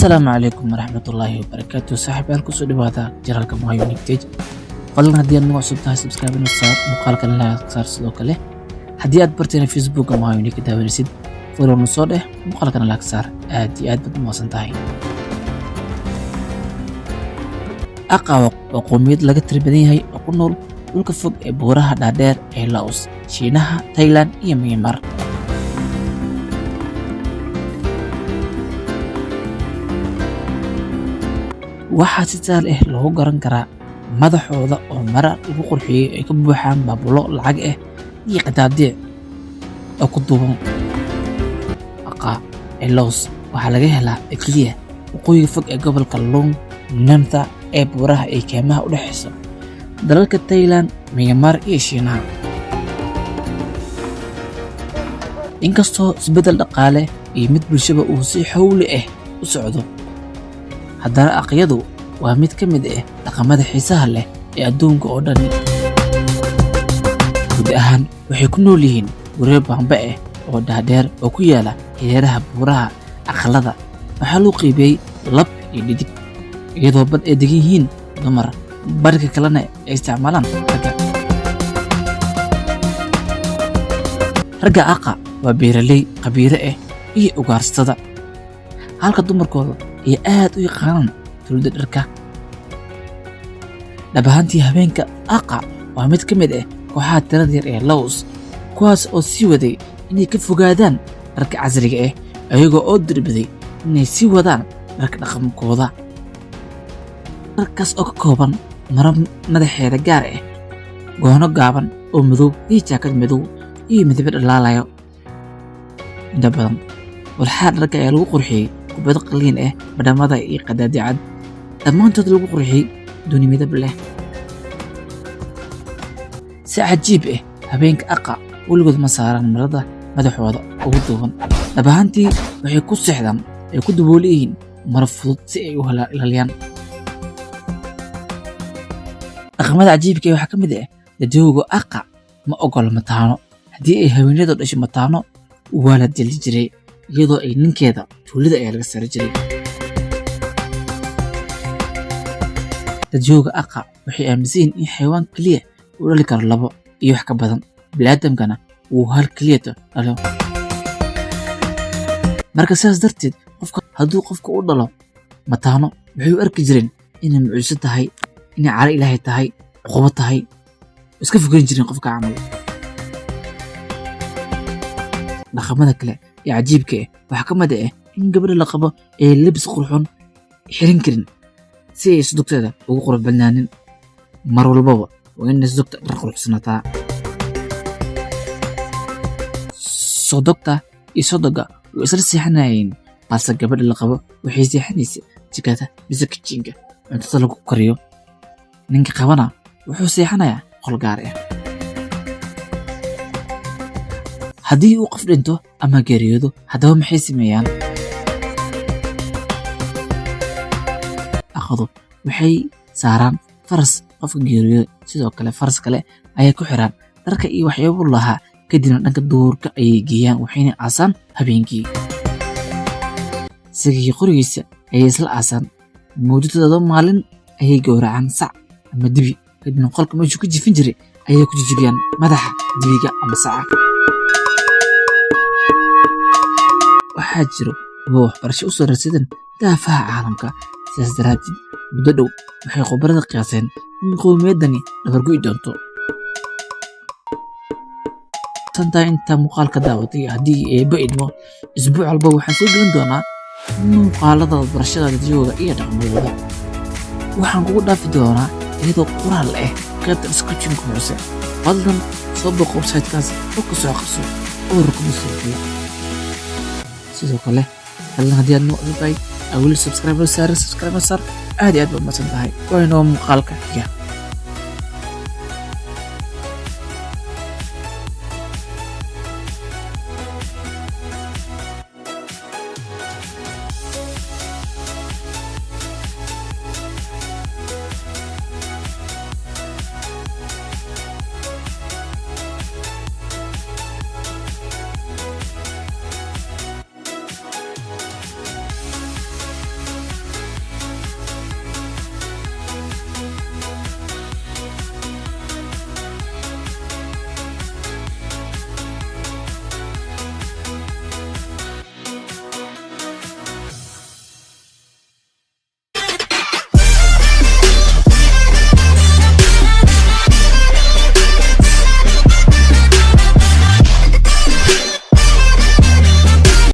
السلام عليكم ورحمة الله وبركاته. صاحب الكل سو دواada janaalka Moha Unique Tech. Fadlan haddii aad nagu cusub tahay subscribe inoo saar muuqaalkan like saar sidoo kale haddii aad bartayna Facebook Moha Unique daawanaysid follow noo soo dheh muuqaalkan like saar aad iyo aad baad u mahadsan tahay. Aqawa waa qowmiyad laga tir badan yahay oo ku nool dhulka fog ee buuraha dhaadheer ee Laos, Shiinaha, Thailand iyo Myanmar. waxaa si sahal ah loogu garan karaa madaxooda oo mara lagu qurxiyay ay ka buuxaan baabulo lacag ah iyo qadaadiic oo ku duuban. Aqa ee Laos waxaa laga helaa kaliya waqooyiga fog ee gobolka Long Nantha ee buuraha ay keymaha u dhaxayso dalalka Thailand, Myanmar iyo Shiinaha. inkastoo isbedel dhaqaale iyo mid bulshaba uu si xawli ah u socdo, haddana aqyadu waa mid ka mid ah dhaqamada xiisaha leh ee adduunka oo dhan. guud ahaan waxay ku nool yihiin guryo baanba ah oo dhaadheer oo ku yaala hareeraha buuraha. aqalada waxaa loo qaybiyey lab iyo dhidig, iyadoo bad ay degan yihiin dumar, barka kalena ay isticmaalaan ragga. ragga aqa waa beeraley qabiire ah iyo ugaarsatada, halka dumarkooda ay aad u yaqaanaan tulida dharka. dhabahantii habeenka aqa waa mid ka mid ah kooxaha tirada yar ee Laos, kuwaas oo sii waday inay ka fogaadaan dharka casriga ah ayagoo oo dirbiday inay sii wadaan dharka dhaqankooda. dharkaas oo ka kooban maro madaxeeda gaar ah, goono gaaban oo madow iyo jaakad madow iyo midab dhalaalayo. inta badan walxaha dharka ayaa lagu qurxiyey kubad qaliin ah, badhamada iyo qadaadicad, dhammaantood lagu qurxiyey duni midab leh. si cajiib ah habeenka aqa weligood ma saaran marada madaxooda ugu duuban. dhabahantii waxay ku seexdaan ay ku dabooli yihiin maro fudud si ay u ilaaliyaan. dhaqamada cajiibka waxaa ka mid ah dadweyga aqa ma ogola mataano. haddii ay haweeneydu dhasho mataano waa la dili jiray, iyadoo ay ninkeeda tuulida ayaa laga saari jiray. dadweyga aqa waxay aaminsan yihiin in xayawaan keliya uu dhali karo labo iyo wax ka badan, bini'aadamkana uu hal keliya dhalo. marka sidaas darteed hadduu qofka u dhalo mataano waxay u arki jireen inay mucjiso tahay, inay caro ilaahay tahay, cuqubo tahay, iska fogeyn jireen qofka camal. dhaqamada kale ee cajiibka ah waxaa ka mid ah in gabadha la qabo ay labis qurxoon xiran karin si ay sodogteeda ugu qurux badnaanin. mar walbaba waa inay sodogta dhar quruxsanataa. sodogta iyo sodoga way isla seexanayeen, balse gabadha la qabo waxay seexanaysa jikada mise kitchenka cuntada lagu kariyo. ninka qabana wuxuu seexanayaa qol gaar ah. haddii uu qof dhinto ama geeriyoodo, haddaba maxay sameeyaan? aqadu waxay saaraan faras qofka geeriyooda, sidoo kale faras kale ayay ku xiraan dharka iyo waxyaabo lahaa, kadibna dhanka duurka ayay geeyaan waxayna aasaan habeenkii. isagii qorigiisa ayay isla aasaan. muddo 7 maalin ayay gowracaan sac ama dibi, kadibna qolka meeshuu ka jifin jiray ayay ku jijibiyaan madaxa dibiga ama saca. waxaa jiro waxbarasho u soo raadsadeen daafaha caalamka. sidaas daraaddeed muddo dhow waxay khubarada qiyaaseen in qowmiyaddani dabargo'i doonto. tantaa intaa muuqaalka daawatay, haddii eebba idmo isbuuc walba waxaan soo gelin doonaa muuqaalada barashada dadweyga iyo dhaqamadooda. waxaan kugu dhaafi doonaa iyadoo qoraal ah qaybta description-ka hoose. fadlan soo booqo website-kaas oo ka soo aqriso oo rukuma soo sidoo kale fadlan haddii aad noo cusub tahay weli subscribe saar aad iyo aad baad mahadsan tahay. waa inoo muuqaalka xiga.